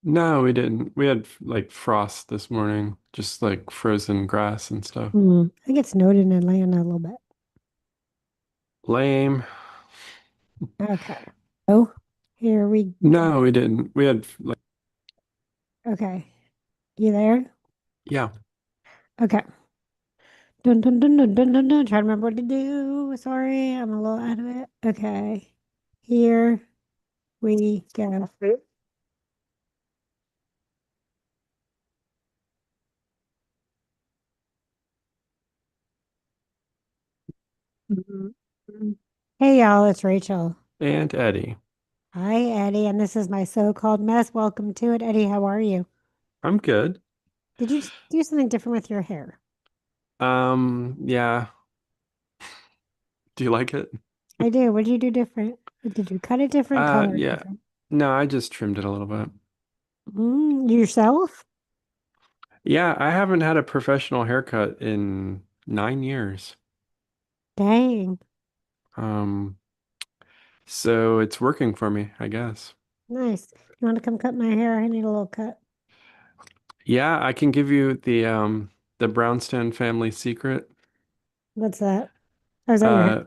No, we didn't. We had like frost this morning, just like frozen grass and stuff. I think it snowed in Atlanta a little bit. Lame. Okay. Oh, here we go. No, we didn't. We had like, Okay. You there? yeah. Okay. Dun dun dun dun dun dun dun. Trying to remember what to do. Sorry, I'm a little out of it. Okay. Here we go. Mhm. Hey y'all, it's Rachel. And Eddie. Hi, Eddie, and this is my so-called mess. Welcome to it. Eddie, how are you? I'm good. Did you do something different with your hair? Yeah. Do you like it? I do. What did you do different? Did you cut it different, color it Yeah. different? No, I just trimmed it a little bit. Yourself? Yeah, I haven't had a professional haircut in 9 years. Dang. Um, so it's working for me, I guess. Nice. You want to come cut my hair? I need a little cut. Yeah, I can give you the Brownstone family secret. What's that? Oh, is that your hair? Uh,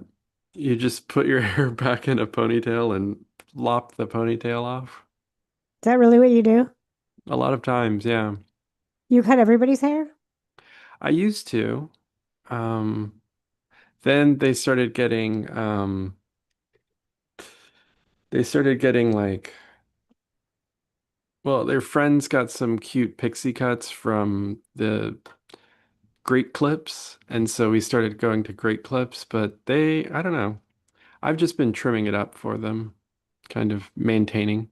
you just put your hair back in a ponytail and lop the ponytail off. Is that really what you do? A lot of times, yeah. You cut everybody's hair? I used to. Um, then they started getting like, well, their friends got some cute pixie cuts from the Great Clips, and so we started going to Great Clips, but I don't know. I've just been trimming it up for them, kind of maintaining.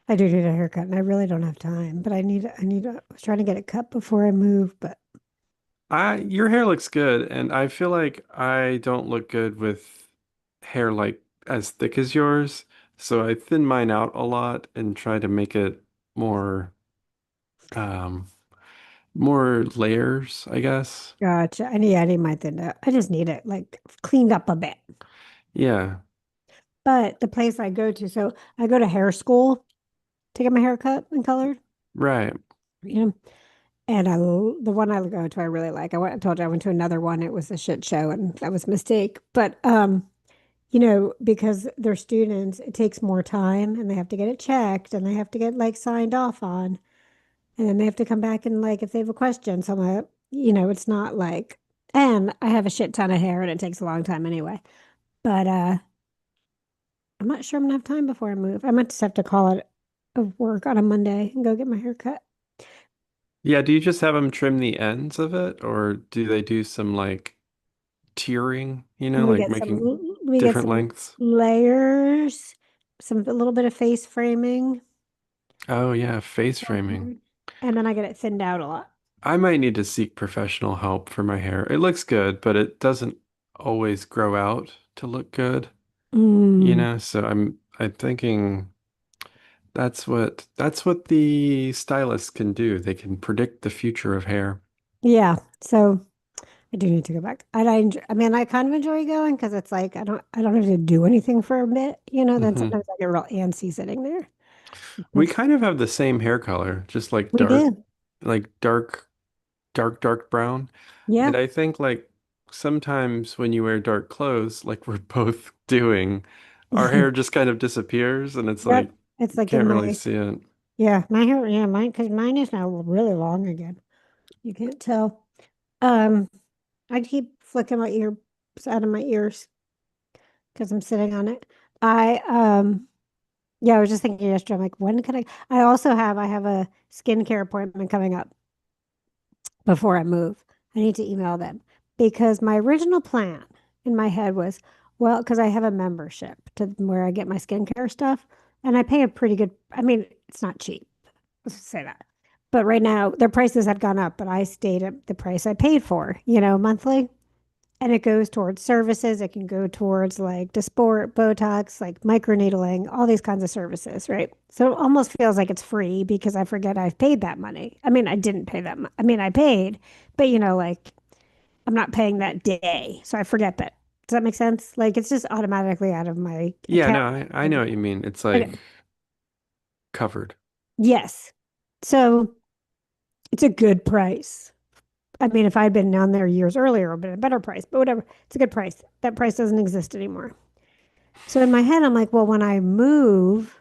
I do need a haircut, and I really don't have time. But I was trying to get it cut before I move, but Your hair looks good, and I feel like I don't look good with hair like as thick as yours. So I thin mine out a lot and try to make it more, um, more layers, I guess. gotcha. I need my thin. I just need it like cleaned up a bit. Yeah, But the place I go to, so I go to hair school to get my hair cut and colored. right. You know, and the one I go to, I really like. I told you I went to another one. It was a shit show, and that was a mistake. But because they're students, it takes more time, and they have to get it checked, and they have to get like signed off on, and then they have to come back and like if they have a question. So I'm like, it's not like, and I have a shit ton of hair, and it takes a long time anyway. But I'm not sure I'm gonna have time before I move. I might just have to call it of work on a Monday and go get my hair cut. Yeah, do you just have them trim the ends of it, or do they do some like tiering, like making Let me get different some lengths? layers, a little bit of face framing, Oh yeah, face framing. and then I get it thinned out a lot. I might need to seek professional help for my hair. It looks good, but it doesn't always grow out to look good, Mm, So I'm thinking that's what the stylist can do. They can predict the future of hair. yeah, so I do need to go back. I mean, I kind of enjoy going because it's like I don't have to do anything for a bit, Then Hmm. sometimes I get real antsy sitting there. We It's, kind of have the same hair color, just like we do, dark brown. yeah. And I think like sometimes when you wear dark clothes, like we're both doing, our hair just kind of disappears and it's like Yep, it's you like in can't really my see it. my hair, yeah, mine because mine is now really long again. You can't tell. Um, I keep flicking my ear out of my ears because I'm sitting on it. I yeah, I was just thinking yesterday, I'm like, when could I have a skincare appointment coming up before I move. I need to email them because my original plan in my head was, well, because I have a membership to where I get my skincare stuff and I pay a pretty good, I mean, it's not cheap. Let's just say that. But right now their prices had gone up, but I stayed at the price I paid for, monthly. And it goes towards services. It can go towards like Dysport, Botox, like microneedling, all these kinds of services, right? So it almost feels like it's free because I forget I've paid that money. I mean, I didn't pay that. I mean, I paid, but like I'm not paying that day, so I forget that. Does that make sense? Like it's just automatically out of my Yeah, account. no, I know what you mean. It's like Okay. covered. Yes. So it's a good price. I mean, if I'd been down there years earlier, it would have been a better price, but whatever. It's a good price. That price doesn't exist anymore. So in my head, I'm like, well, when I move,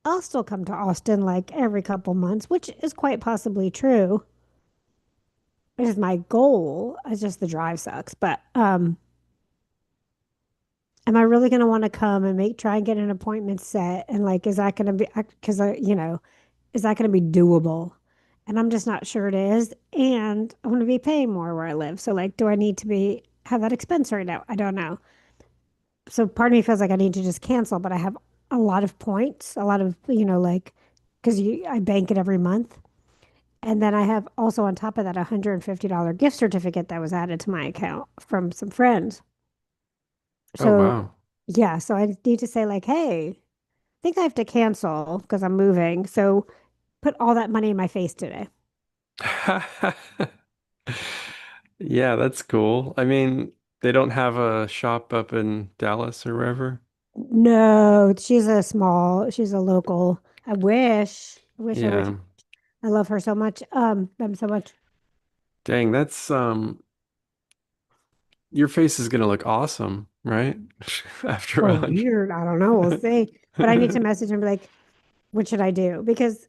I'll still come to Austin like every couple months, which is quite possibly true. Which is my goal. It's just the drive sucks. But am I really going to want to come and try and get an appointment set? And like, is that going to be, because is that going to be doable? And I'm just not sure it is. And I'm going to be paying more where I live. So like, do I need to have that expense right now? I don't know. So part of me feels like I need to just cancel, but I have a lot of points, a lot of, like, because I bank it every month. And then I have also on top of that a $150 gift certificate that was added to my account from some friends. Oh, So wow. yeah, so I need to say like, hey, I think I have to cancel because I'm moving. So put all that money in my face today. Yeah, that's cool. I mean, they don't have a shop up in Dallas or wherever. No, she's a local. I wish. Yeah. I love her so much. Them so much. Dang, that's your face is gonna look awesome, right? After Or 100. weird. I don't know. We'll see. But I need to message and be like, what should I do? Because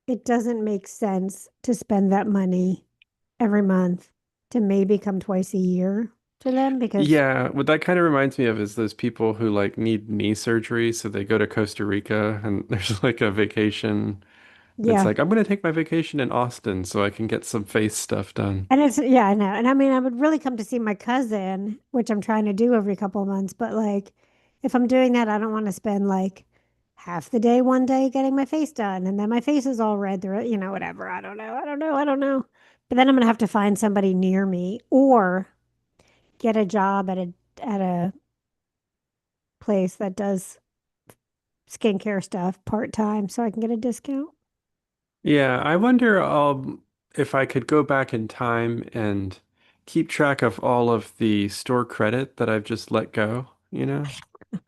it doesn't make sense to spend that money every month to maybe come twice a year to them because Yeah, what that kind of reminds me of is those people who like need knee surgery, so they go to Costa Rica and there's like a vacation. It's yeah. like I'm gonna take my vacation in Austin so I can get some face stuff done. And yeah, I know. And I mean, I would really come to see my cousin, which I'm trying to do every couple of months. But like, if I'm doing that, I don't want to spend like half the day one day getting my face done. And then my face is all red through it, whatever. I don't know. I don't know. I don't know. But then I'm going to have to find somebody near me or get a job at a place that does skincare stuff part time so I can get a discount. Yeah, I wonder if I could go back in time and keep track of all of the store credit that I've just let go, you know?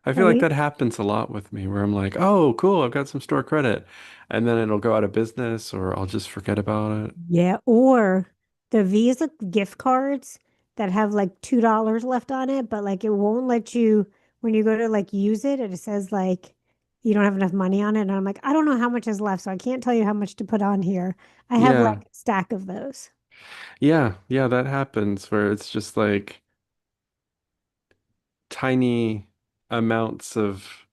I feel like Right? that happens a lot with me where I'm like, oh, cool, I've got some store credit. And then it'll go out of business or I'll just forget about it. Yeah, or the Visa gift cards that have like $2 left on it, but like it won't let you when you go to like use it, it says like you don't have enough money on it. And I'm like, I don't know how much is left, so I can't tell you how much to put on here. I have like Yeah. a stack of those. Yeah, that happens where it's just like tiny amounts of,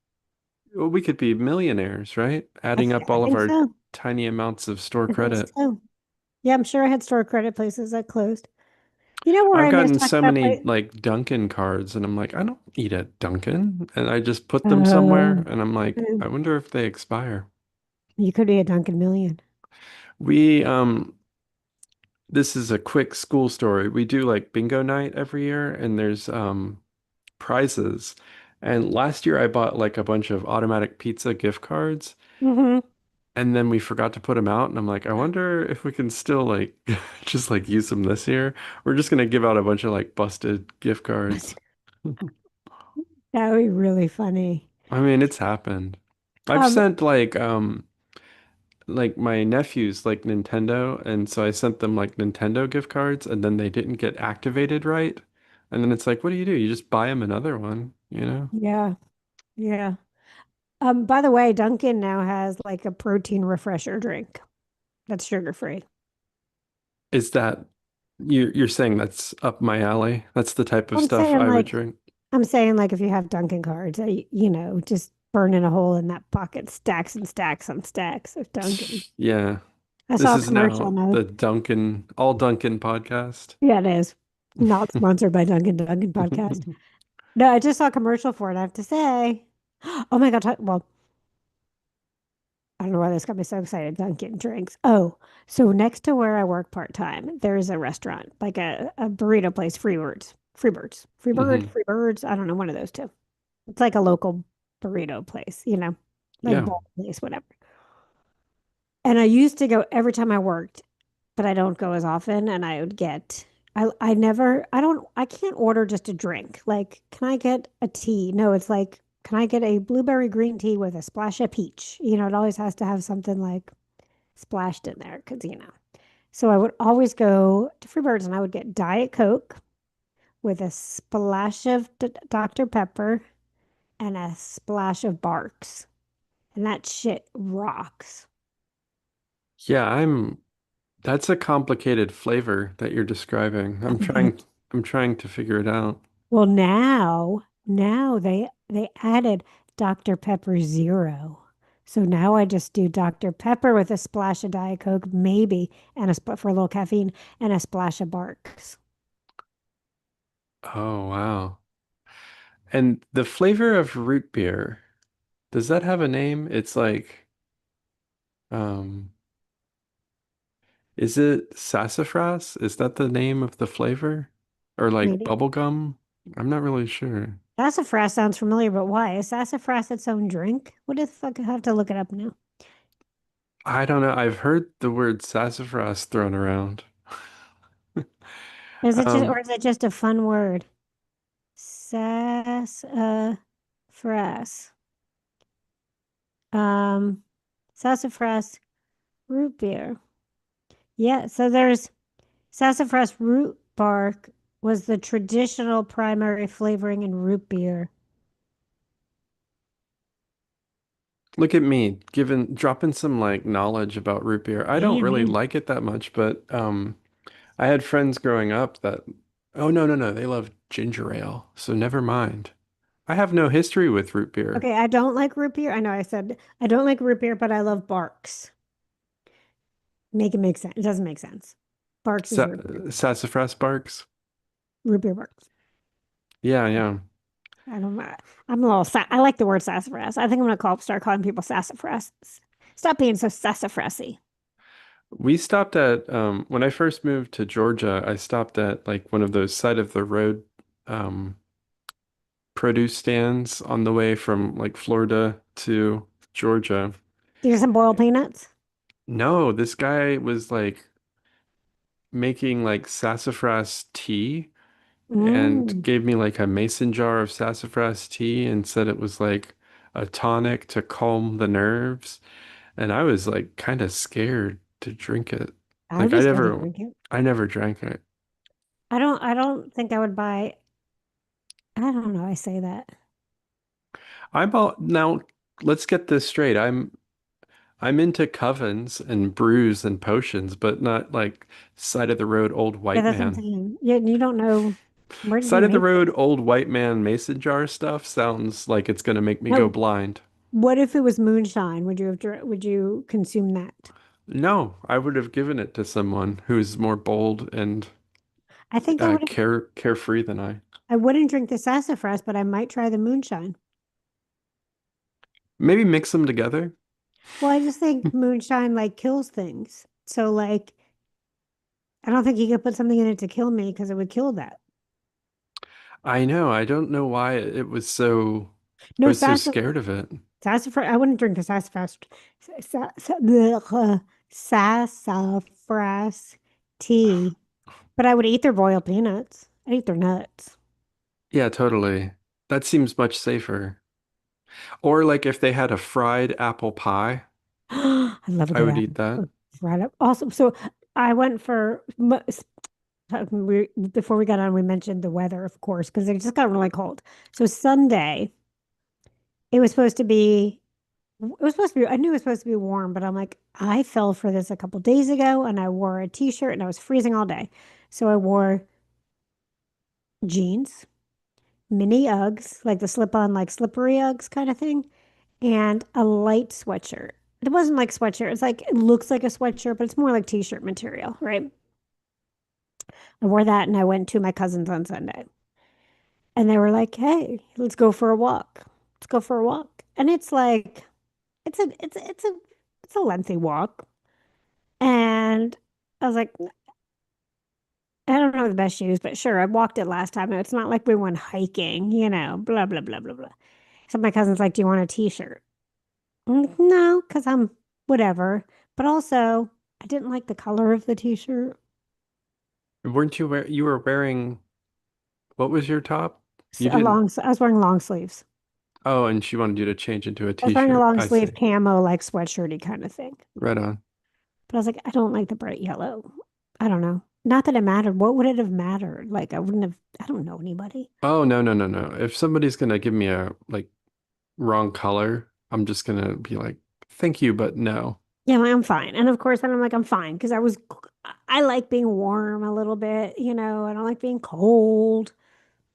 well, we could be millionaires, right? Adding up I all of think our so. tiny amounts of store I think credit. so. Yeah, I'm sure I had store credit places that closed. You know where I've I miss gotten talking so about many place? like Dunkin' cards, and I'm like, I don't eat at Dunkin', and I just put them somewhere, Oh, and I'm like, mm, I wonder if they expire. you could be a Dunkin' Million. We this is a quick school story. We do like bingo night every year, and there's prizes. And last year I bought like a bunch of automatic pizza gift cards, Hmm. and then we forgot to put them out, and I'm like, I wonder if we can still like just like use them this year. We're just gonna give out a bunch of like busted gift cards. That would be really funny. I mean, it's happened. I've Um, sent like my nephews like Nintendo, and so I sent them like Nintendo gift cards, and then they didn't get activated right. And then it's like, what do? You just buy them another one, you know? yeah, yeah. By the way, Dunkin' now has like a protein refresher drink that's sugar free. Is that you're saying that's up my alley? That's the type of I'm stuff saying I would like drink. I'm saying like if you have Dunkin' cards, just burning a hole in that pocket, stacks and stacks on stacks of Dunkin'. Yeah. I This saw a is commercial now now. the Duncan, all Duncan podcast. Yeah, it is. Not sponsored by Dunkin' podcast. No, I just saw a commercial for it. I have to say. Oh my God. Well, I don't know why this got me so excited. Dunkin' drinks. Oh, so next to where I work part time, there's a restaurant, like a burrito place, Hmm. Free Birds. I don't know, one of those two. It's like a local burrito place, like Yeah. bowl place, whatever. And I used to go every time I worked, but I don't go as often. And I would get, I never, I don't, I can't order just a drink. Like, can I get a tea? No, it's like can I get a blueberry green tea with a splash of peach? You know, it always has to have something like splashed in there because, you know. So I would always go to Freebirds and I would get Diet Coke with a splash of Dr. Pepper and a splash of Barks. And that shit rocks. Yeah, that's a complicated flavor that you're describing. I'm trying to figure it out. Well, now they added Dr. Pepper Zero. So now I just do Dr. Pepper with a splash of Diet Coke, maybe, and for a little caffeine, and a splash of Barks. Oh, wow. And the flavor of root beer, does that have a name? It's like, um, is it sassafras? Is that the name of the flavor? Or like Maybe. bubble gum? I'm not really sure. Sassafras sounds familiar, but why? Is sassafras its own drink? What the fuck? I have to look it up now. I don't know. I've heard the word sassafras thrown around. Is it just, or Um, is it just a fun word? Sassafras. Um, sassafras root beer. Yeah, so there's sassafras root bark was the traditional primary flavoring in root beer. Look at me, dropping some like knowledge about root beer. I don't Damn, really man. like it that much, but I had friends growing up that, oh no, they love ginger ale, so never mind. I have no history with root beer. Okay, I don't like root beer. I know I said I don't like root beer, but I love Barks. Make it make sense. It doesn't make sense. Barks is Sa root beer. Sassafras Barks. Root beer Barks. Yeah, yeah. I don't know. I'm a little, I like the word sassafras. I think I'm gonna start calling people sassafras. Stop being so sassafrasy. We stopped at when I first moved to Georgia, I stopped at like one of those side of the road um produce stands on the way from like Florida to Georgia. Do you get some boiled peanuts? No, this guy was like making like sassafras tea and Mm. gave me like a mason jar of sassafras tea and said it was like a tonic to calm the nerves. And I was like kind of scared to drink it. I would Like be scared to drink it. I never drank it. I don't think I would buy, I don't know, I say that. I'm all now let's get this straight. I'm into covens and brews and potions, but not like side of the road old Yeah, white that's what I'm man. saying. Yeah, you don't know, where did you Side of the make it? road old white man mason jar stuff sounds like it's gonna make me go No, blind. what if it was moonshine? Would you consume that? No, I would have given it to someone who's more bold and I think I would have, carefree than I. I wouldn't drink the sassafras, but I might try the moonshine. Maybe mix them together. Well, I just think moonshine like kills things. So like I don't think you could put something in it to kill me because it would kill that. I know. I don't know why it was so. I No was so scared of it. sassafras. I wouldn't drink the sassafras. Blech, sassafras tea, but I would eat their boiled peanuts. I'd eat their nuts. Yeah, totally. That seems much safer. Or like if they had a fried apple pie, I love a I good would eat apple. that. Right up. Awesome. So I went for before we got on, we mentioned the weather, of course, because it just got really cold. So Sunday, it was supposed to be I knew it was supposed to be warm, but I'm like, I fell for this a couple days ago and I wore a t-shirt and I was freezing all day. So I wore jeans, mini Uggs, like the slip-on, like slippery Uggs kind of thing, and a light sweatshirt. It wasn't like sweatshirt. It's like it looks like a sweatshirt, but it's more like t-shirt material, right? I wore that and I went to my cousin's on Sunday. And they were like, "Hey, let's go for a walk. Let's go for a walk." And it's like it's a lengthy walk. And I was like, I don't know the best shoes, but sure, I walked it last time. And it's not like we went hiking, blah, blah, blah, blah, blah. So my cousin's like, "Do you want a t-shirt?" No, because I'm whatever. But also, I didn't like the color of the t-shirt. Weren't you were wearing what was your top? You So didn't. I was wearing long sleeves. Oh, and she wanted you to change into a I was wearing a t-shirt. long I sleeve see. camo, like sweatshirty kind of thing. Right on. But I was like, I don't like the bright yellow. I don't know. Not that it mattered. What would it have mattered? Like, I wouldn't have, I don't know anybody. Oh, no, no, no, no. If somebody's gonna give me a like wrong color, I'm just gonna be like, thank you, but no. Yeah, I'm fine. And of course, then I'm like, I'm fine because I like being warm a little bit, I don't like being cold.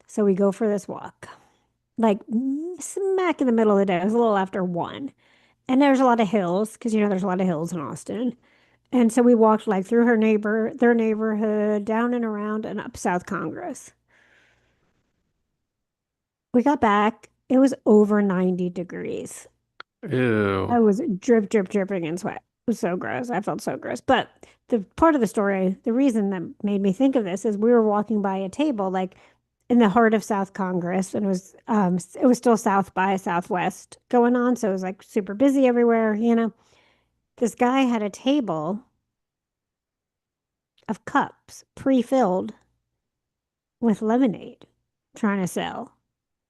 So we go for this walk, like smack in the middle of the day. It was a little after 1. And there's a lot of hills because, there's a lot of hills in Austin. And so we walked like through their neighborhood, down and around and up South Congress. We got back. It was over 90 degrees. Ew. I was dripping in sweat. It was so gross. I felt so gross. But the part of the story, the reason that made me think of this is we were walking by a table like in the heart of South Congress, and it was still South by Southwest going on, so it was like super busy everywhere. This guy had a table of cups pre-filled with lemonade trying to sell.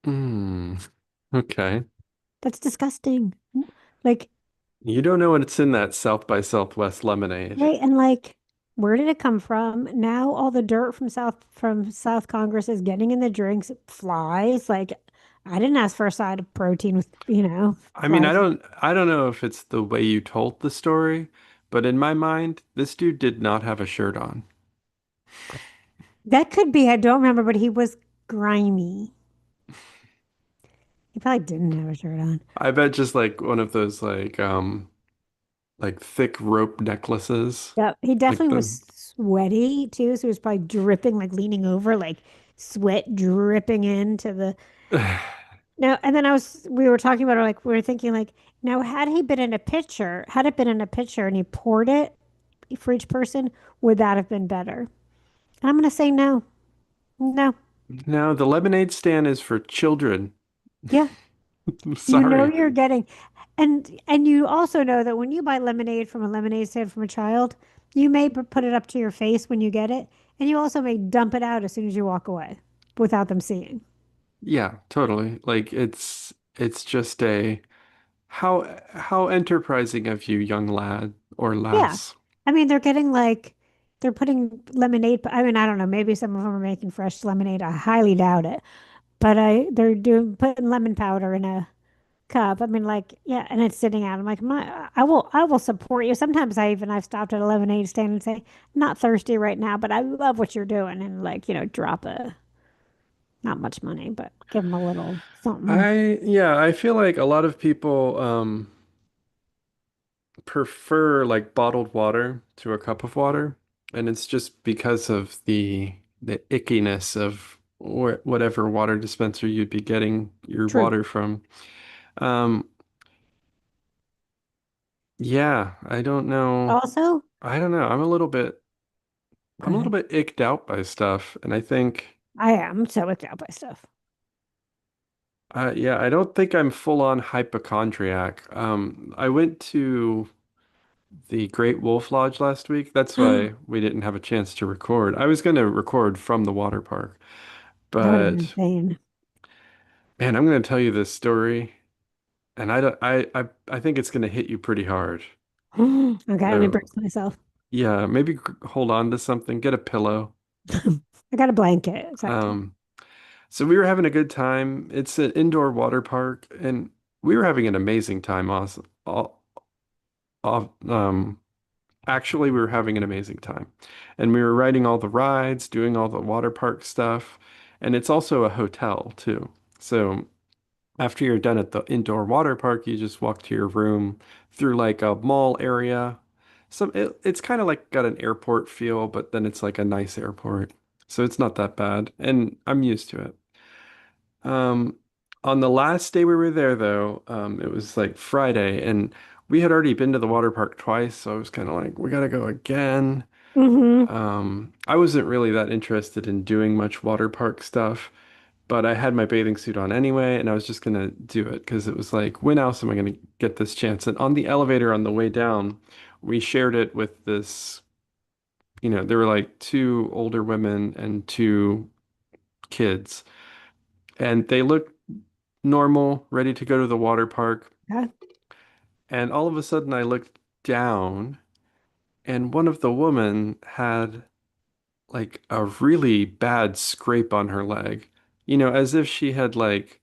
Mm. Okay. That's disgusting. Like, You don't know what's in that South by Southwest lemonade. right, and like, where did it come from? Now all the dirt from South Congress is getting in the drinks. Flies. Like, I didn't ask for a side of protein with, I mean, flies. I don't know if it's the way you told the story, but in my mind, this dude did not have a shirt on. That could be, I don't remember, but he was grimy. He probably didn't have a shirt on. I bet just like one of those like thick rope necklaces. Yep. He Like definitely was the sweaty too. So he was probably dripping, like leaning over, like sweat dripping into the no. And then we were talking about it, like, we were thinking, like, now, had it been in a pitcher and he poured it for each person, would that have been better? And I'm going to say no. No. No, the lemonade stand is for children. Yeah. I'm You know sorry. you're getting, and you also know that when you buy lemonade from a lemonade stand from a child, you may put it up to your face when you get it, and you also may dump it out as soon as you walk away without them seeing. Yeah, totally. Like it's just a how enterprising of you, young lad or Yeah. lass. I mean, they're putting lemonade. I mean, I don't know. Maybe some of them are making fresh lemonade. I highly doubt it. But they're doing putting lemon powder in a cup. I mean, like, yeah, and it's sitting out. I'm like, I will support you. Sometimes I've stopped at a lemonade stand and say, not thirsty right now, but I love what you're doing, and like, drop not much money, but give them a little something. Yeah, I feel like a lot of people prefer like bottled water to a cup of water, and it's just because of the ickiness of whatever water dispenser you'd be getting your True. water from. Um, yeah, I don't know. Also, I don't know. go I'm a little ahead. bit icked out by stuff, and I think I am so wicked out by stuff. yeah, I don't think I'm full on hypochondriac. I went to the Great Wolf Lodge last week. That's That why we didn't have a chance to record. I was going to record from the water park, would have been but insane. man, I'm going to tell you this story, and I don't, I think it's going to hit you pretty hard. Okay, let me So brace myself. yeah, maybe hold on to something, get a pillow. I got a blanket. It's okay. Um, so we were having a good time. It's an indoor water park, and we were having an amazing time. Also, actually, we were having an amazing time. And we were riding all the rides, doing all the water park stuff. And it's also a hotel too. So after you're done at the indoor water park, you just walk to your room through like a mall area. It's kind of like got an airport feel, but then it's like a nice airport. So it's not that bad. And I'm used to it. Um, on the last day we were there though, it was like Friday and we had already been to the water park twice, so I was kind of like, we gotta go again. Mm-hmm. I wasn't really that interested in doing much water park stuff, but I had my bathing suit on anyway, and I was just gonna do it because it was like, when else am I gonna get this chance? And on the elevator on the way down, we shared it with this, there were like two older women and two kids, and they looked normal, ready to go to the water park. Okay. And all of a sudden I looked down and one of the women had like a really bad scrape on her leg. As if she had like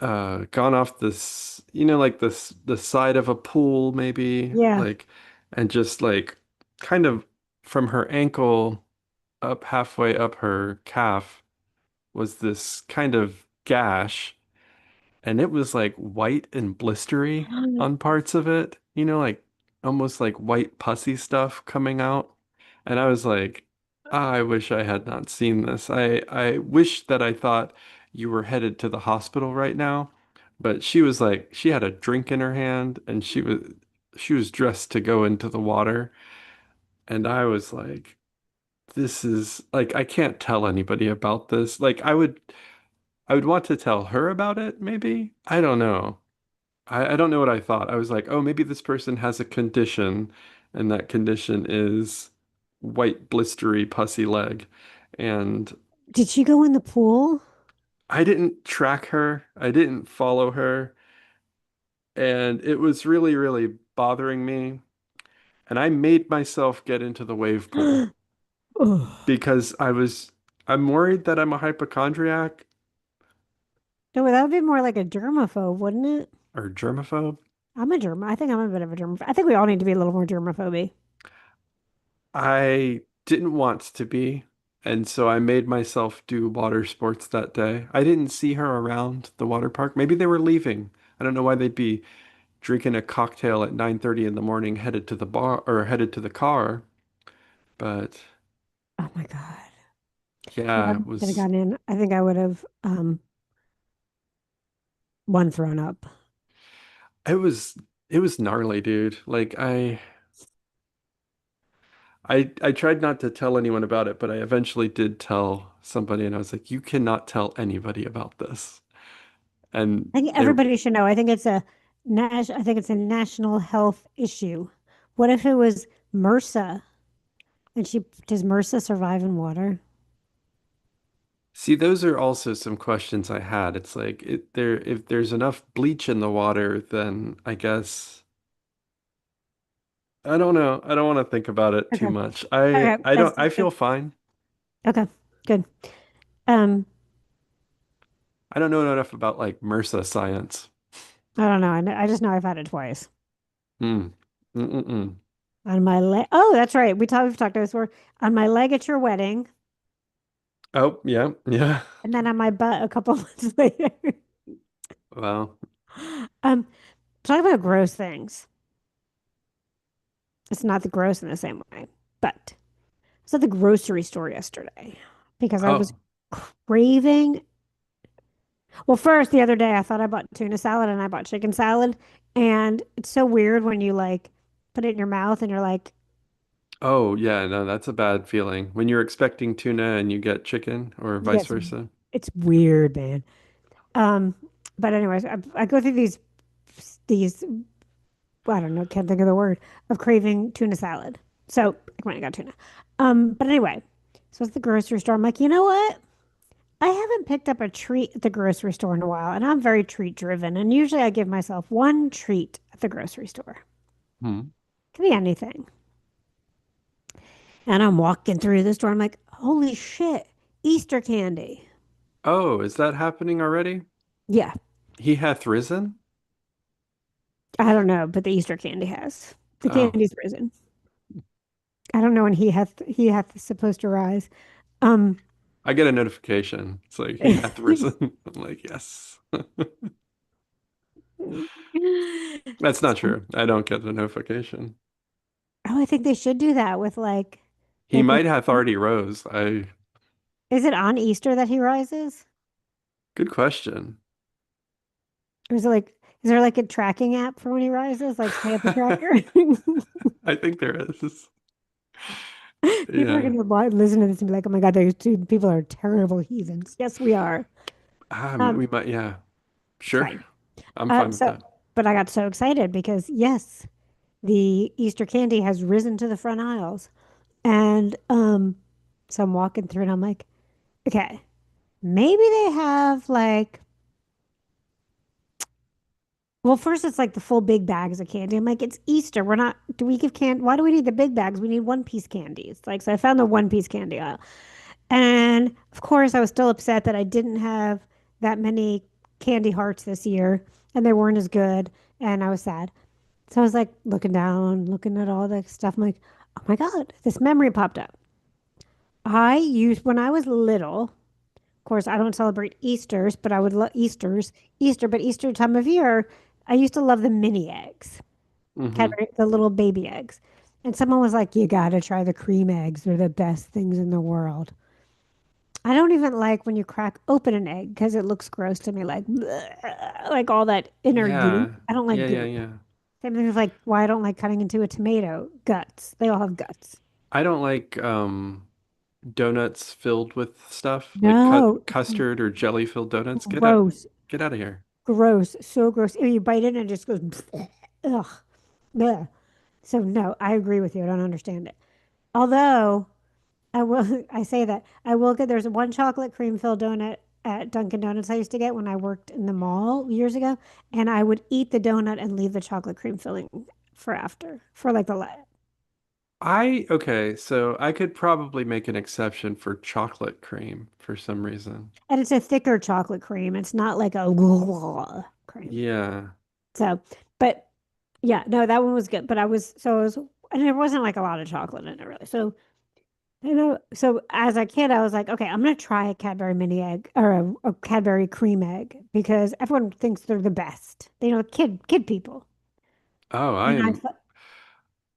gone off this, like this the side of a pool maybe, Yeah. like and just like kind of from her ankle up halfway up her calf was this kind of gash, and it was like white and blistery on parts of it, like almost like white pussy stuff coming out. And I was like, "Ah, I wish I had not seen this. I wish that I thought you were headed to the hospital right now." But she was like, she had a drink in her hand and she was dressed to go into the water. And I was like, this is like I can't tell anybody about this. Like I would want to tell her about it, maybe. I don't know. I don't know what I thought. I was like, oh, maybe this person has a condition, and that condition is white, blistery, pussy leg. And Did she go in the pool? I didn't track her, I didn't follow her, and it was really, really bothering me. And I made myself get into the wave pool Oh. because I'm worried that I'm a hypochondriac No, that would be more like a germaphobe, wouldn't it? or germaphobe. I'm a germ. I think I'm a bit of a germaphobe. I think we all need to be a little more germaphobe. I didn't want to be, and so I made myself do water sports that day. I didn't see her around the water park. Maybe they were leaving. I don't know why they'd be drinking a cocktail at 9:30 in the morning headed to the bar or headed to the car. But Oh my God. If I yeah, could have gotten in, I think I would have one thrown up. it was it was gnarly, dude. Like I tried not to tell anyone about it, but I eventually did tell somebody and I was like, you cannot tell anybody about this. And I think they everybody should know. I think it's a national health issue. What if it was MRSA? And she does MRSA survive in water? See, those are also some questions I had. It's like if there's enough bleach in the water, then I guess I don't know. I don't want to think about it too Okay. much. I Okay. I That's don't I feel fine. okay. Good. Um, I don't know enough about like MRSA science. I don't know. I just know I've had it twice Hmm. Mm-mm-mm. on my leg. Oh, that's right. We've talked about this before. On my leg at your wedding, Oh, yeah, yeah. and then on my butt a couple months later. Well, Um, talk about gross things. It's not the gross in the same way, but I was at the grocery store yesterday because I was oh, craving. Well, first, the other day, I thought I bought tuna salad and I bought chicken salad. And it's so weird when you like put it in your mouth and you're like, oh, yeah. No, that's a bad feeling when you're expecting tuna and you get chicken, or yeah, vice versa. it's weird, man. Um, but anyways, I go through these, I don't know, can't think of the word of craving tuna salad. So I went and got tuna. But anyway, so it's the grocery store. I'm like, you know what? I haven't picked up a treat at the grocery store in a while, and I'm very treat driven. And usually I give myself one treat at the grocery store. Hmm. Could be anything. And I'm walking through the store. I'm like, holy shit, Easter candy. Oh, is that happening already? Yeah, He hath risen? I don't know, but the Easter candy has. The Oh, candy's risen. I don't know when he hath supposed to rise. Um, I get a notification. It's like he hath risen. I'm like, yes. That's not So- true. I don't get the notification. oh, I think they should do that with He like with. might have already rose. Is it on Easter that he rises? Good question. Or is there like a tracking app for when he rises, like stay at the tracker? I think there is. People are Yeah. gonna listen to this and be like, "Oh my God, these two people are terrible heathens." Yes, we are. We Um, might, yeah. it's Sure. fine. I'm fine with So, that. but I got so excited because yes, the Easter candy has risen to the front aisles, and so I'm walking through and I'm like, okay, maybe they have like Well, first it's like the full big bags of candy. I'm like, it's Easter. We're not, do we give candy? Why do we need the big bags? We need one piece candies. Like, so I found the one piece candy aisle. And of course, I was still upset that I didn't have that many candy hearts this year and they weren't as good. And I was sad. So I was like looking down, looking at all the stuff. I'm like, oh my God, this memory popped up. I used, when I was little, of course, I don't celebrate Easters, but I would love Easter, but Easter time of year, I used to love the mini eggs, Hmm. Cadbury, the little baby eggs. And someone was like, you got to try the cream eggs. They're the best things in the world. I don't even like when you crack open an egg because it looks gross to me, like bleh, like all that inner goop. Yeah. I don't like Yeah, yeah, goop. yeah. Same thing with like why I don't like cutting into a tomato. Guts. They all have guts. I don't like donuts filled with stuff, like No, custard or jelly filled donuts. gross, Get out of here. gross, so gross. And you bite it and it just goes, bleh, ugh, bleh. So no, I agree with you. I don't understand it. Although I will, I say that I will get. There's one chocolate cream filled donut at Dunkin' Donuts I used to get when I worked in the mall years ago, and I would eat the donut and leave the chocolate cream filling for after for like Okay, so I could probably make an exception for chocolate cream for some reason. and it's a thicker chocolate cream. It's not like a cream. Yeah. So, but yeah, no, that one was good. But I was so it was, and there wasn't like a lot of chocolate in it really. So you know, so as a kid, I was like, okay, I'm gonna try a Cadbury mini egg or a Cadbury cream egg because everyone thinks they're the best. You know, kid people. Oh, And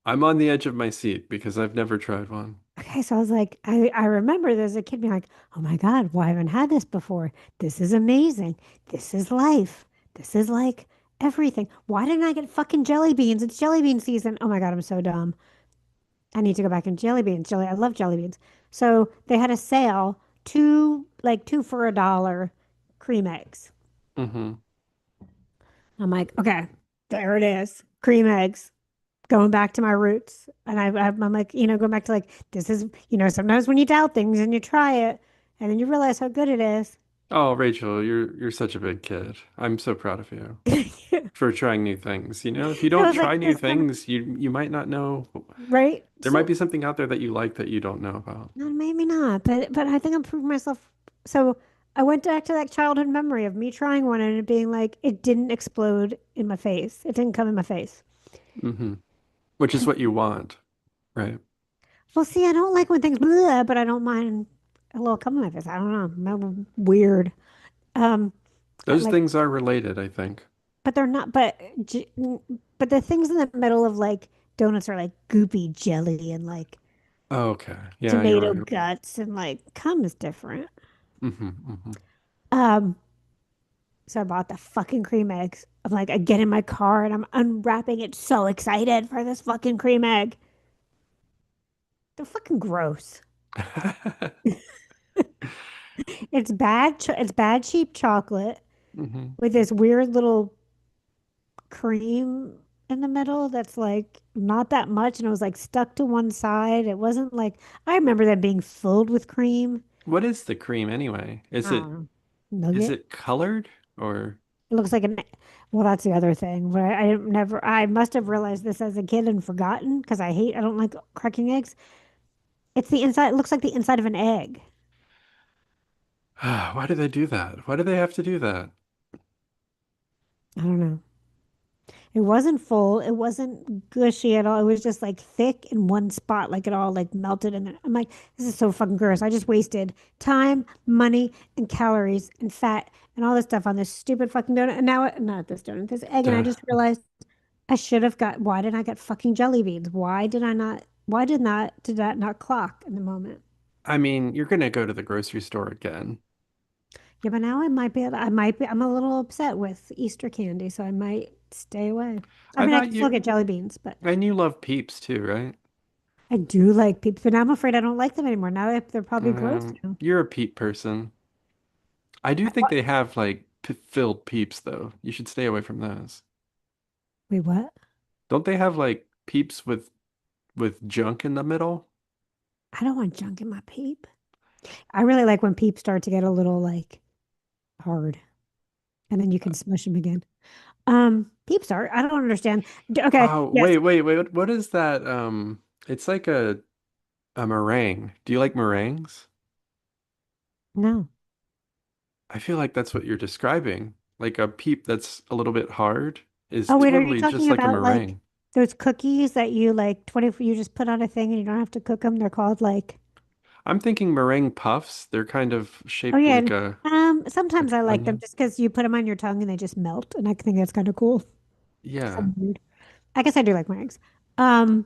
I'm on the edge of my seat because I've never tried one. okay, so I was like, I remember there's a kid being like, oh my God, well, I haven't had this before. This is amazing. This is life. This is like everything. Why didn't I get fucking jelly beans? It's jelly bean season. Oh my God, I'm so dumb. I need to go back and jelly beans. I love jelly beans. So they had a sale, two for $1 cream eggs. Hmm. I'm like, okay, there it is. Cream eggs. Going back to my roots. And I'm like, going back to like, this is, sometimes when you doubt things and you try it and then you realize how good it is. Oh, Rachel, you're such a big kid. I'm so proud of you for trying new things. If you I don't was try like, new this never, things, you might not know. right? There might So, be something out there that you like that you don't know about. no, maybe not, but I think I'm proving myself. So I went back to that childhood memory of me trying one and it being like, it didn't explode in my face. It didn't come in my face. Hmm. Which is what you want, right? Well, see, I don't like when things, bleh, but I don't mind a little coming in my face. I don't know. Weird. Um, Those like, things are related, I think. but they're not. But the things in the middle of like donuts are like goopy jelly and like Oh, okay. Yeah, you're tomato right. guts and like cum is different. Hmm. Hmm. Um, so I bought the fucking cream eggs. I'm like, I get in my car and I'm unwrapping it, so excited for this fucking cream egg. They're fucking gross. It's bad. It's bad cheap chocolate Hmm. with this weird little cream in the middle that's like not that much and it was like stuck to one side. It wasn't like I remember that being filled with cream. What is the cream anyway? I don't know. Is Nugget. it colored or It looks like an well, that's the other thing. But I didn't never I must have realized this as a kid and forgotten because I don't like cracking eggs. It's the inside, it looks like the inside of an egg. why do they do that? Why do they have to do that? I don't know. It wasn't full. It wasn't gushy at all. It was just like thick in one spot, like it all like melted. And I'm like, this is so fucking gross. I just wasted time, money, and calories and fat and all this stuff on this stupid fucking donut. And now, not this donut, this egg. And I Duh. just realized I should have got, why didn't I get fucking jelly beans? Did that not clock in the moment? I mean, you're gonna go to the grocery store again. Yeah, but now I'm a little upset with Easter candy, so I might stay away. I I mean, I thought can still you get jelly beans, but. and you love Peeps too, right? I do like peeps, but now I'm afraid I don't like them anymore. Now they're probably gross now. You're a Peep person. I do think What? they have like p filled Peeps though. You should stay away from those. Wait, what? Don't they have like Peeps with junk in the middle? I don't want junk in my peep. I really like when peeps start to get a little like hard, and then you can smush them again. Um, Peeps are. I don't understand. Okay, Oh, yes. wait. What is that? It's like a meringue. Do you like meringues? No. I feel like that's what you're describing. Like a peep that's a little bit hard is Oh, wait, are you totally just talking like a about like meringue. those cookies that you like 20, you just put on a thing and you don't have to cook them? They're called like, I'm thinking meringue puffs. They're kind of oh shaped yeah. like a Sometimes I like them onion. just because you put them on your tongue and they just melt, and I think that's kind of cool. 'Cause Yeah. I'm weird. I guess I do like my eggs. Um,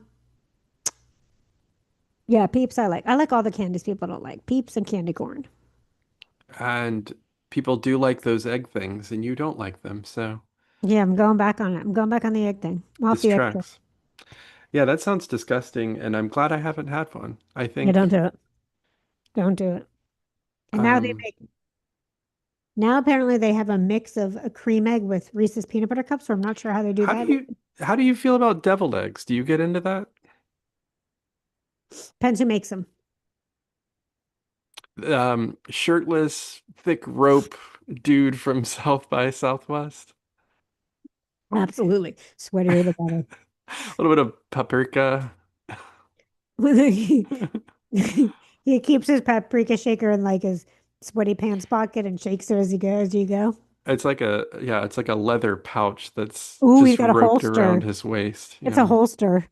yeah, Peeps I like. I like all the candies people don't like. Peeps and candy corn. And people do like those egg things, and you don't like them, so Yeah, I'm going back on it. I'm going back on the egg thing. I'm off this the egg trip. tracks. Yeah, that sounds disgusting, and I'm glad I haven't had one. I Yeah, don't think do it. Don't do it. And um now apparently they have a mix of a cream egg with Reese's peanut butter cups, so I'm not sure how they do how do that. you how do you feel about deviled eggs? Do you get into that? Depends who makes them. Shirtless, thick rope dude from South by Southwest. Absolutely. Sweatier the better. A little bit of paprika. He he keeps his paprika shaker in like his sweaty pants pocket and shakes it as he goes. Do you go? It's like a leather pouch that's Ooh, he's just got a roped around holster. his waist. It's a Yeah. holster.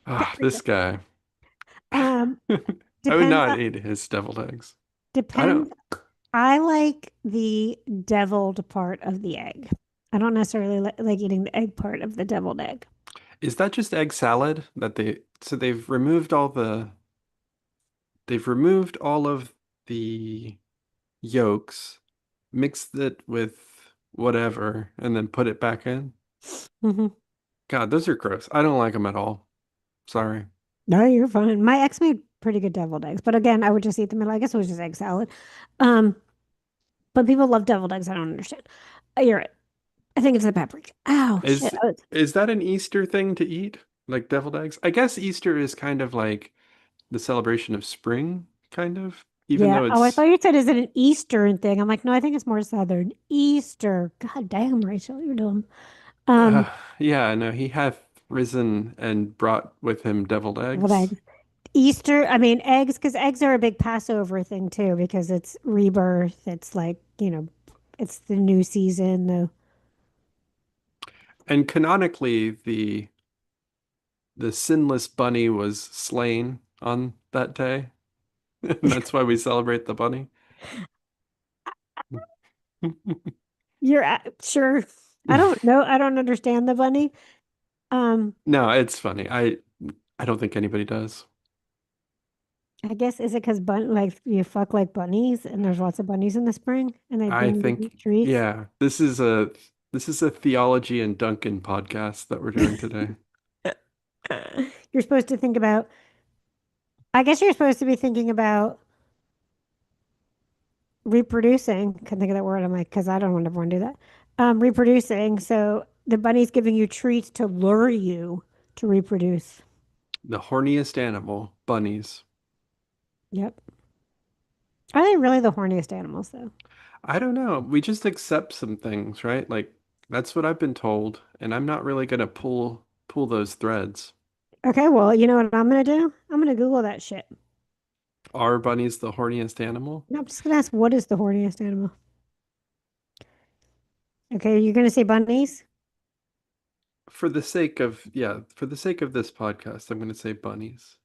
Ah, Paprika. this guy. Um, I would depends not on, eat his deviled eggs. I don't. depends. I like the deviled part of the egg. I don't necessarily like eating the egg part of the deviled egg. Is that just egg salad that so they've removed all of the yolks, mixed it with whatever, and then put it back in? Hmm. God, those are gross. I don't like them at all. Sorry. No, you're fine. My ex made pretty good deviled eggs, but again, I would just eat them. I guess it was just egg salad. Um, but people love deviled eggs. I don't understand. You're right. I think it's the paprika. Ow, shit. Is is that an Easter thing to eat? Like deviled eggs? I guess Easter is kind of like the celebration of spring, kind of, even Yeah. though Oh, I thought it's you said is it an Eastern thing? I'm like, no, I think it's more Southern. Easter. God damn, Rachel, you're dumb. Um, yeah, no, he hath risen and brought with him deviled deviled eggs. eggs. Easter, I mean eggs, because eggs are a big Passover thing too, because it's rebirth. It's like, it's the new season. And canonically, the sinless bunny was slain on that day. And that's why we celebrate the bunny. You're sure. I don't know. I don't understand the bunny. Um, No, it's funny. I don't think anybody does. I guess is it because like you fuck like bunnies and there's lots of bunnies in the spring and they I bring you think treats. yeah, this is a theology and Duncan podcast that we're doing today. You're supposed to think about, I guess you're supposed to be thinking about reproducing. Can't think of that word. I'm like, because I don't want everyone to do that. Reproducing. So the bunny's giving you treats to lure you to reproduce. The horniest animal, bunnies. Yep. Are they really the horniest animals though? I don't know. We just accept some things, right? Like that's what I've been told, and I'm not really gonna pull those threads. Okay, well, you know what I'm gonna do? I'm gonna Google that shit. Are bunnies the horniest animal? No, I'm just gonna ask what is the horniest animal? Okay, you're gonna say bunnies? For the sake of, yeah, for the sake of this podcast, I'm gonna say bunnies.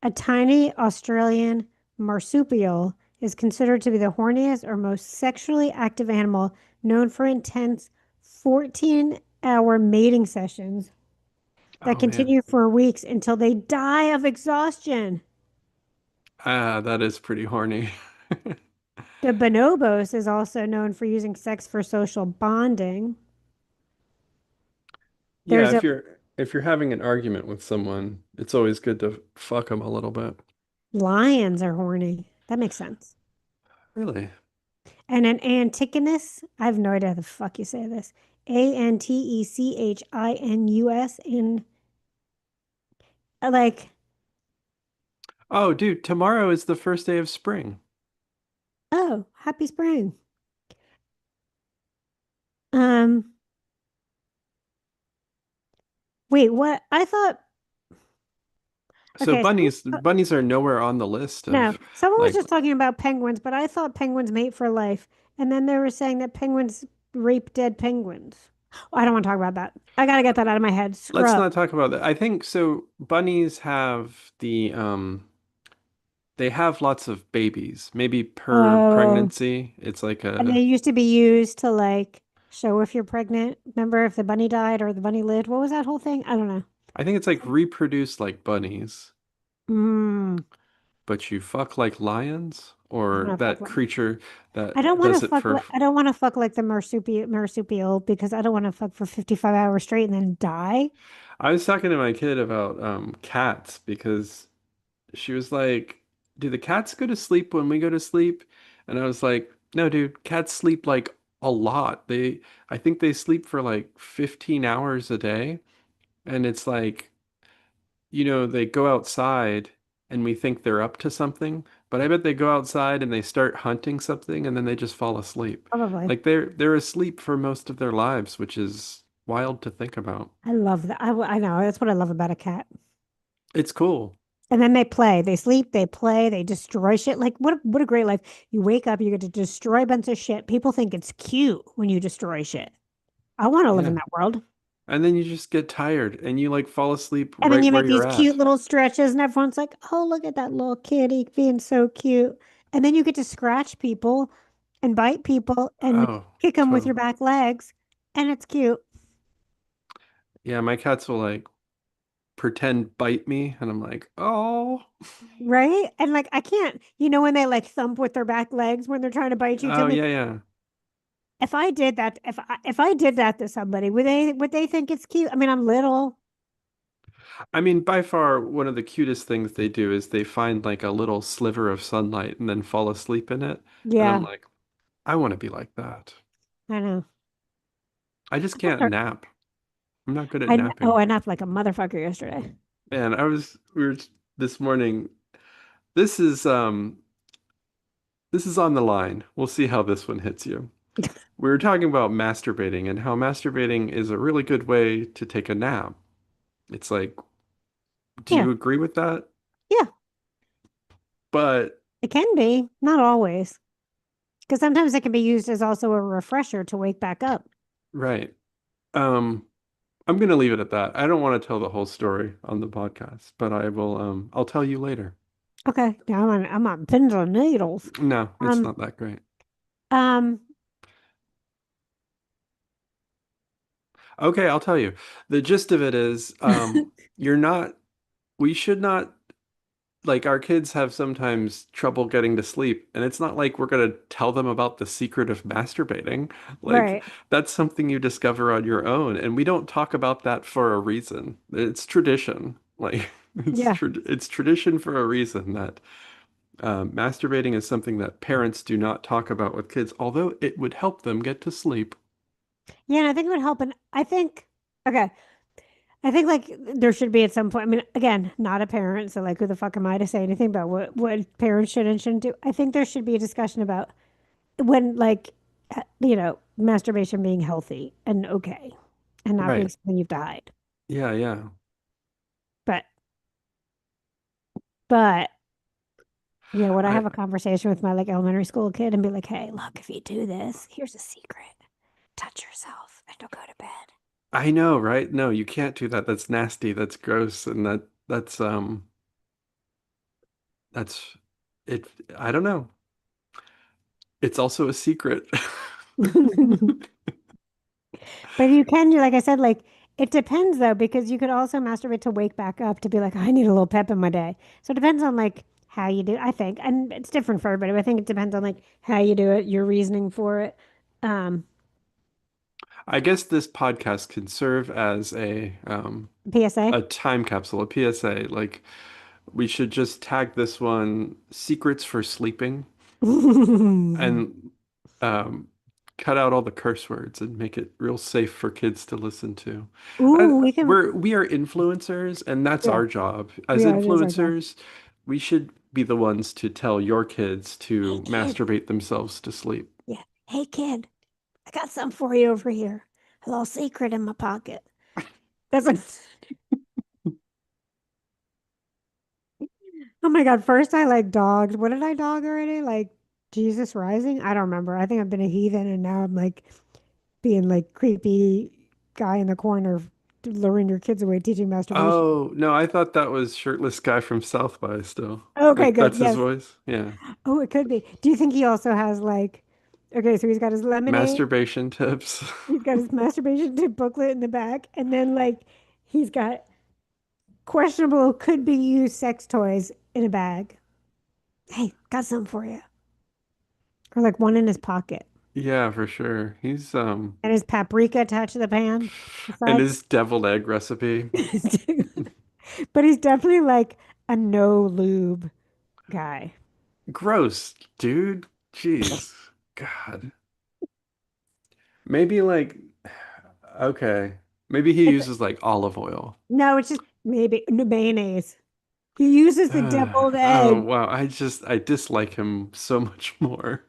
A tiny Australian marsupial is considered to be the horniest or most sexually active animal, known for intense 14-hour mating sessions that Oh man. continue for weeks until they die of exhaustion. Ah, that is pretty horny. The bonobos is also known for using sex for social bonding. Yeah, There's a if you're having an argument with someone, it's always good to fuck them a little bit. Lions are horny. That makes sense. Really? And an Antichinus, I have no idea how the fuck you say this. Antechinus in like, Oh, dude, tomorrow is the first day of spring. oh, happy spring. Um, wait, what? I thought, So okay, bunnies are nowhere on the list no, of someone was like just talking about penguins, but I thought penguins mate for life. And then they were saying that penguins rape dead penguins. I don't want to talk about that. I gotta get that out of my head. let's Scrub. not talk about that. I think so bunnies have they have lots of babies. Maybe per Oh, pregnancy, it's like and they a used to be used to like show if you're pregnant. Remember if the bunny died or the bunny lived? What was that whole thing? I don't know. I think it's like reproduce like bunnies, Mm, but you fuck like lions I or want to fuck that like creature I don't that want to does it fuck for like I don't want to fuck like the marsupial because I don't want to fuck for 55 hours straight and then die. I was talking to my kid about cats because she was like, "Do the cats go to sleep when we go to sleep?" And I was like, "No, dude, cats sleep like a lot. I think they sleep for like 15 hours a day." And it's like, they go outside and we think they're up to something, but I bet they go outside and they start hunting something and then they just fall asleep. Probably. Like they're asleep for most of their lives, which is wild to think about. I love that. I know. That's what I love about a cat. It's cool. And then they play. They sleep, they play, they destroy shit. Like what a great life. You wake up, you get to destroy a bunch of shit. People think it's cute when you destroy shit. I want to live in Yeah. that world. And then you just get tired and you like fall asleep And then right you where make you're these cute at. little stretches, and everyone's like, oh, look at that little kitty being so cute. And then you get to scratch people and bite people and Oh, kick them with totally. your back legs. And it's cute, Yeah, my cats will like pretend bite me and I'm like, "Oh. right? And like, I can't, when they like thump with their back legs when they're trying to bite you, tell Oh me yeah, yeah." if I did that, if I did that to somebody, would they think it's cute? I mean, I'm little. I mean, by far one of the cutest things they do is they find like a little sliver of sunlight and then fall asleep in it. And I'm Yeah, like, I want to be like that. I know. I just I'm gonna can't start- nap. I'm not good at Oh, napping. I napped like a motherfucker yesterday. Man, we were this morning. This is um this is on the line. We'll see how this one hits you. We were talking about masturbating and how masturbating is a really good way to take a nap. It's like, do Yeah, you agree with that? yeah, But it can be, not always. Because sometimes it can be used as also a refresher to wake back up. right. Um I'm gonna leave it at that. I don't want to tell the whole story on the podcast, but I'll tell you later. Okay, now I'm on pins and needles. No, it's Um, not that great. um, Okay, I'll tell you. The gist of it is, you're not, we should not, like, our kids have sometimes trouble getting to sleep, and it's not like we're gonna tell them about the secret of masturbating. Like, right. that's something you discover on your own, and we don't talk about that for a reason. It's tradition. Like, Yeah. it's tradition for a reason that masturbating is something that parents do not talk about with kids, although it would help them get to sleep. Yeah, and I think it would help. And okay. I think like there should be at some point. I mean, again, not a parent, so like, who the fuck am I to say anything about what parents should and shouldn't do? I think there should be a discussion about when like, masturbation being healthy and okay, and not being Right. something you've to hide. Yeah, yeah. But but would I I have a conversation with my like elementary school kid and be like, hey, look, if you do this, here's a secret. Touch yourself and don't go to bed. I know, right? No, you can't do that. That's nasty. That's gross. And that's it. I don't know. It's also a secret. But you can do, like I said, like it depends though, because you could also masturbate to wake back up to be like, I need a little pep in my day. So it depends on like how you do, I think. And it's different for everybody, but I think it depends on like how you do it, your reasoning for it. Um, I guess this podcast can serve as PSA. a time capsule, a PSA. Like we should just tag this one secrets for sleeping Ooh, and um cut out all the curse words and make it real safe for kids to listen to. we can, We are influencers, and that's yeah, our job. As yeah, it is our job. influencers, we should be the ones to tell your kids Hey to kid, masturbate themselves to sleep. yeah, hey kid, I got something for you over here. a little secret in my pocket. That's like, oh my God. First, I like dogged. What did I dog already? Like Jesus Rising? I don't remember. I think I've been a heathen and now I'm like being like creepy guy in the corner luring your kids away teaching masturbation. Oh, no, I thought that was shirtless guy from South by still. Okay, Like good. that's his Yes. voice. Yeah. Oh, it could be. Do you think he also has like, okay, so he's got his lemonade, Masturbation tips. he's got his masturbation tip booklet in the back, and then like he's got questionable could be used sex toys in a bag. Hey, got some for you. Or like one in his pocket. Yeah, for sure. He's And his paprika attached to the pan. and Aside. his deviled egg recipe. But he's definitely like a no lube guy. Gross, dude. Jeez. God. Maybe like okay. Maybe he It's uses like olive oil. no, it's just maybe no mayonnaise. He uses the deviled Oh egg. wow, I dislike him so much more.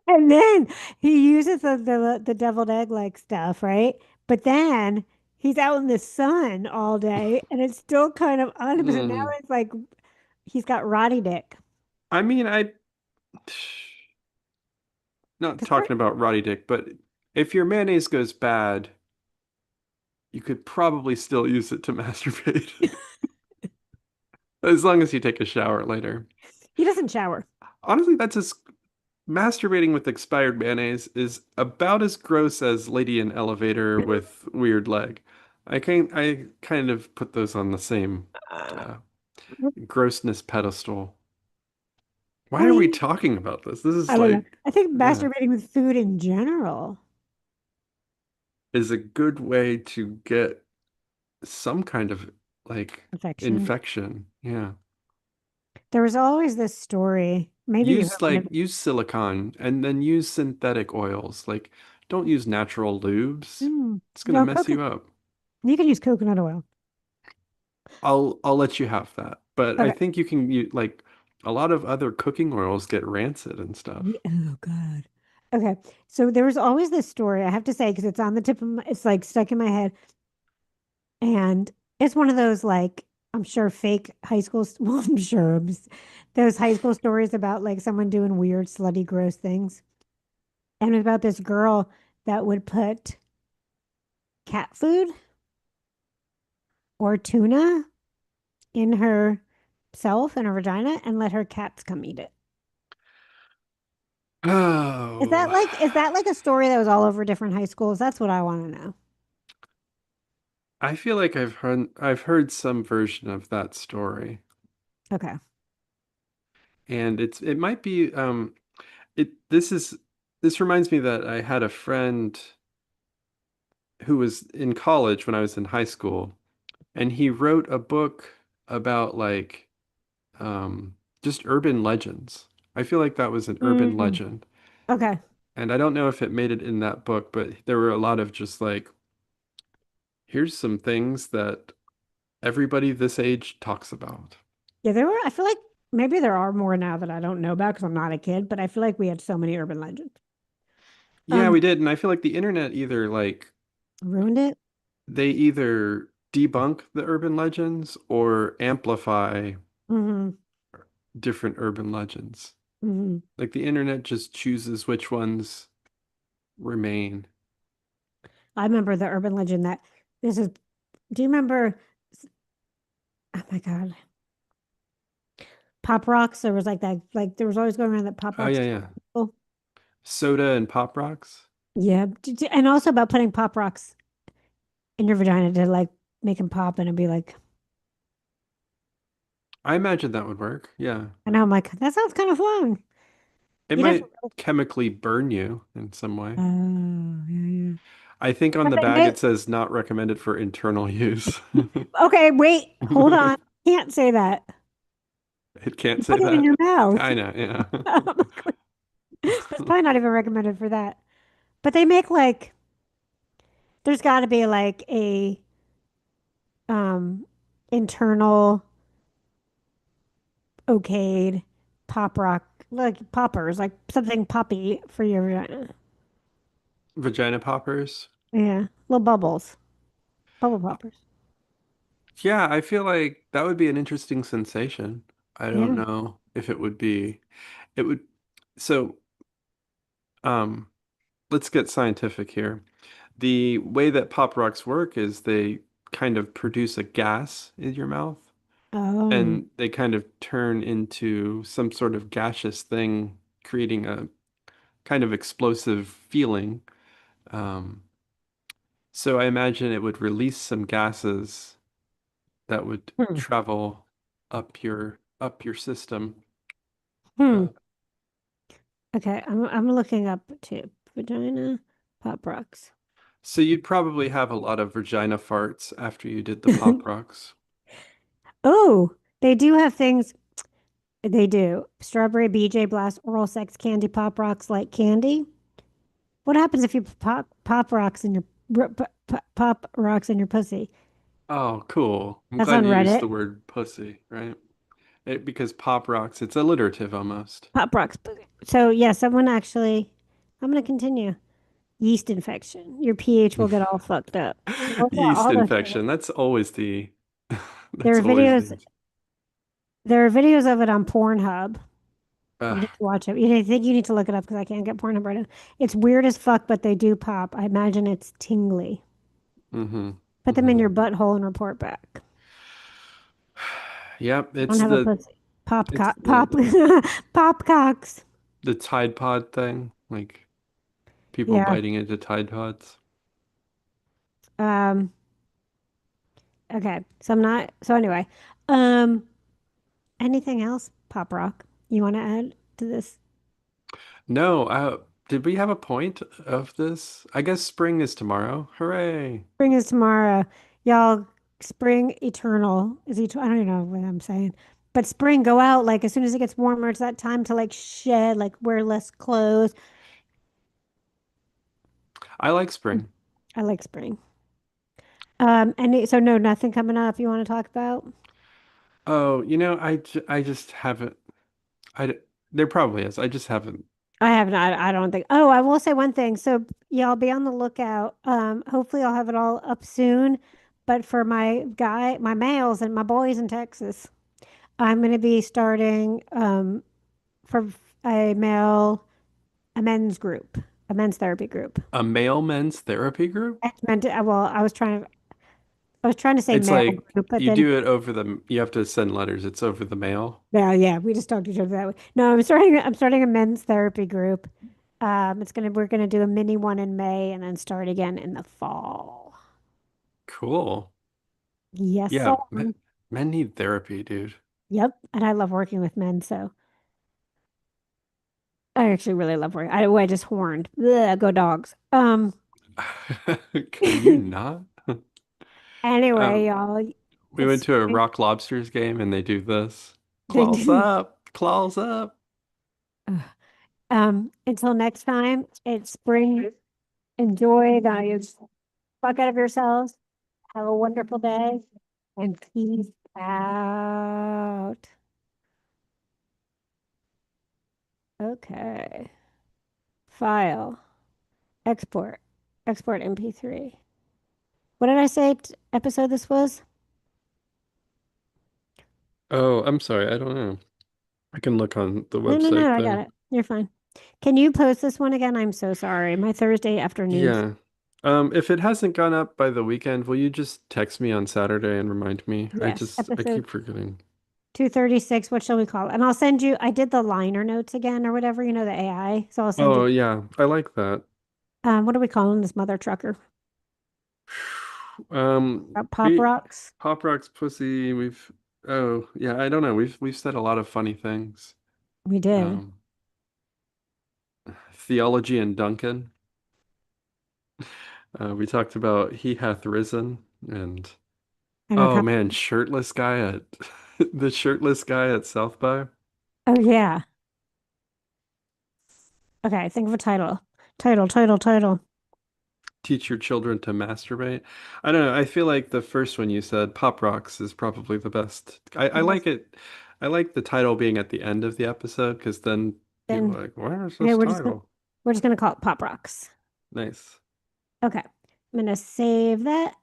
And then he uses the deviled egg like stuff, right? But then he's out in the sun all day and it's still kind of on him. So now Mm. it's like he's got Roddy dick. I mean, I not 'Cause we're- talking about Roddy Dick, but if your mayonnaise goes bad, you could probably still use it to masturbate. As long as you take a shower later. he doesn't shower. Honestly, that's as masturbating with expired mayonnaise is about as gross as lady in elevator with weird leg. I kind of put those on the same Uh, uh, grossness pedestal. I Why are we mean, talking about this? This I is don't know. like, I think yeah, masturbating with food in general, is a good way to get some kind of like affection. infection. Yeah. There was always this story. Maybe you Use heard like it. use silicone and then use synthetic oils. Like don't use natural lubes. It's gonna No, mess you coconut. up. You can use coconut oil. I'll let you have that. But I Okay. think you can use like a lot of other cooking oils get rancid and stuff. Oh God. Okay. So there was always this story, I have to say, because it's on the tip of my, it's like stuck in my head. And it's one of those like, I'm sure fake high school, well, I'm sure those high school stories about like someone doing weird, slutty, gross things. And it was about this girl that would put cat food or tuna in her self in her vagina and let her cats come eat it. Oh, Is that like a story that was all over different high schools? That's what I want to know. I feel like I've heard some version of that story. Okay. And it might be it this reminds me that I had a friend who was in college when I was in high school, and he wrote a book about like just urban legends. I feel like that was an urban Mm, legend. okay. And I don't know if it made it in that book, but there were a lot of just like, here's some things that everybody this age talks about. Yeah, there were, I feel like maybe there are more now that I don't know about because I'm not a kid, but I feel like we had so many urban legends. Yeah, Um, we did. And I feel like the internet either like ruined it. they either debunk the urban legends or amplify Hmm. different urban legends. Hmm. Like the internet just chooses which ones remain. I remember the urban legend that this is, do you remember, oh my God, Pop Rocks? There was like that, like there was always going around that Pop Oh Rocks. yeah, yeah. Oh, Soda and Pop Rocks. yeah. And also about putting Pop Rocks in your vagina to like make them pop and it'd be like, I imagine that would work. Yeah. and I'm like, that sounds kind of fun. It You'd have to, might chemically burn you in some way. oh, yeah, yeah. I think on But the they bag it make, says not recommended for internal use. okay, wait, hold on. Can't say that. It can't You say put it in that. your mouth. I know, yeah. That's probably not even recommended for that. But they make like there's got to be like a um internal okayed pop rock like poppers, like something poppy for your vagina. Vagina poppers. Yeah, little bubbles, bubble poppers. Yeah, I feel like that would be an interesting sensation. I don't Yeah. know if it would be. It would. So, um, let's get scientific here. The way that Pop Rocks work is they kind of produce a gas in your mouth, Oh. and they kind of turn into some sort of gaseous thing, creating a kind of explosive feeling. Um, so I imagine it would release some gases that would Hmm. travel up your system. Hmm. Uh, Okay, I'm looking up too. Vagina pop rocks. so you'd probably have a lot of vagina farts after you did the Pop Rocks. Oh, they do have things. They do. Strawberry BJ Blast oral sex candy pop rocks like candy. What happens if you pop rocks in your pop rocks in your pussy? Oh, cool. I'm That's glad on you used Reddit. the word pussy, right? Because Pop Rocks, it's alliterative almost. Pop rocks. So yeah, someone actually. I'm gonna continue. Yeast infection. Your pH will get all fucked up. Look at Yeast all those things. infection. That's always the There that's are always videos. the There are videos of it on Pornhub. You uh, need to watch it. Think you need to look it up because I can't get Pornhub right now. It's weird as fuck, but they do pop. I imagine it's tingly. hmm Put them in hmm your butthole and report back. Yep, I don't have a pussy. it's Pop pop cocks. the Tide Pod thing, like people Yeah. biting into Tide Pods. Um. Okay. So I'm not. So anyway. Um. Anything else? Pop rock. You want to add to this? No, did we have a point of this? I guess spring is tomorrow. Hooray. Spring is tomorrow, y'all. Spring eternal is eternal. I don't even know what I'm saying. But spring, go out like as soon as it gets warmer. It's that time to like shed, like wear less clothes. I like spring. I like spring. So no, nothing coming up you want to talk about? Oh, I just haven't there probably is. I just haven't. I haven't. I don't think. Oh, I will say one thing. So y'all be on the lookout. Hopefully I'll have it all up soon. But for my males and my boys in Texas, I'm going to be starting for a male, a men's group, a men's therapy group. A male men's therapy group? I meant to, well, I was trying to say It's male like group, but you then do it over you have to send letters. It's over the mail. yeah, yeah, we just talked to each other that way. No, I'm starting a men's therapy group. We're gonna do a mini one in May and then start again in the fall. Cool. Yes, Yeah, so men need therapy, dude. yep, and I love working with men, so I actually really love working. I just horned. Ugh, go dogs. Can you not? Anyway, Um, y'all, we it's went to a spring. Rock Lobsters game and they do this. They Claws do. up, claws up. Ugh. Until next time, it's spring. Enjoy the fuck out of yourselves. Have a wonderful day and peace out. Okay. File. Export. Export MP3. What did I say episode this was? Oh, I'm sorry. I don't know. I can look on the No, no, no, website I got though. it. You're fine. Can you post this one again? I'm so sorry. My Thursday afternoons. Yeah. If it hasn't gone up by the weekend, will you just text me on Saturday and remind me? Yes, I episode keep forgetting. 236. What shall we call it? And I'll send you, I did the liner notes again or whatever, the AI. So I'll send you, Oh, yeah. I like that. what are we calling this mother trucker? Pop We rocks. Pop Rocks Pussy, oh, yeah, I don't know. We've said a lot of funny things. We did. Um, Theology and Duncan. We talked about He Hath Risen and And our oh man, shirtless guy at the shirtless guy at South by. oh yeah. Okay, think of a title. Title. Teach your children to masturbate. I don't know. I feel like the first one you said, Pop Rocks, is probably the best. I Yes. like it. I like the title being at the end of the episode because then people Then are like, where is okay, this title? we're just gonna call it Pop Rocks. Nice. Okay. I'm gonna save that.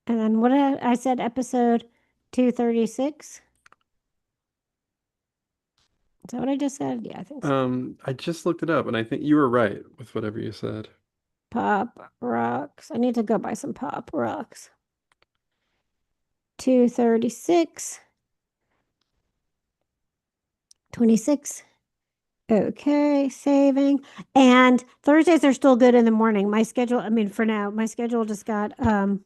And then what did I said episode 236? Is that what I just said? Yeah, I think so. I just looked it up and I think you were right with whatever you said. Pop rocks. I need to go buy some pop rocks. 236, 26. Okay, saving. And Thursdays are still good in the morning. My schedule, I mean, for now, my schedule just got um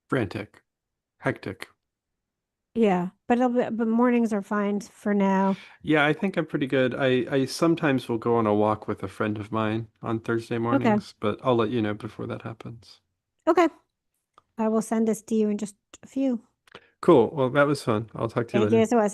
Frantic, hectic. yeah, but mornings are fine for now. Yeah, I think I'm pretty good. I sometimes will go on a walk with a friend of mine on Thursday Okay. mornings, but I'll let you know before that happens. Okay. I will send this to you in just a few. Cool. Well, that was fun. I'll talk to you Thank you later. so much.